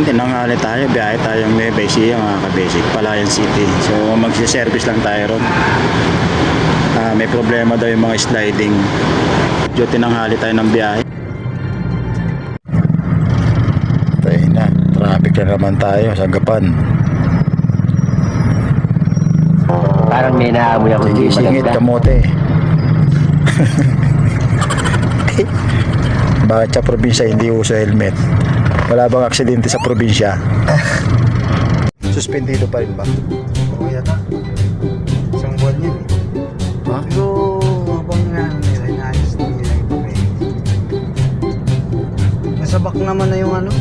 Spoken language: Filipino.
hapon, tinanghali tayo, biyahe tayong Nueva Ecija mga ka-basic, Palayan City. So magsi-service lang tayo ron. May problema daw yung mga sliding. So tinanghali tayo ng biyahe. Tayo na, traffic na naman tayo sa Gapan. Parang may naamoy ako hindi Singit maganda. kamote. Bakit sa probinsya hindi uso helmet? Wala bang aksidente sa probinsya? Suspendido pa rin ba? Oo yata. Isang buwan yun eh. Ha? Pero habang nila, inaayos na nila yung papel. Nasabak naman na yung ano,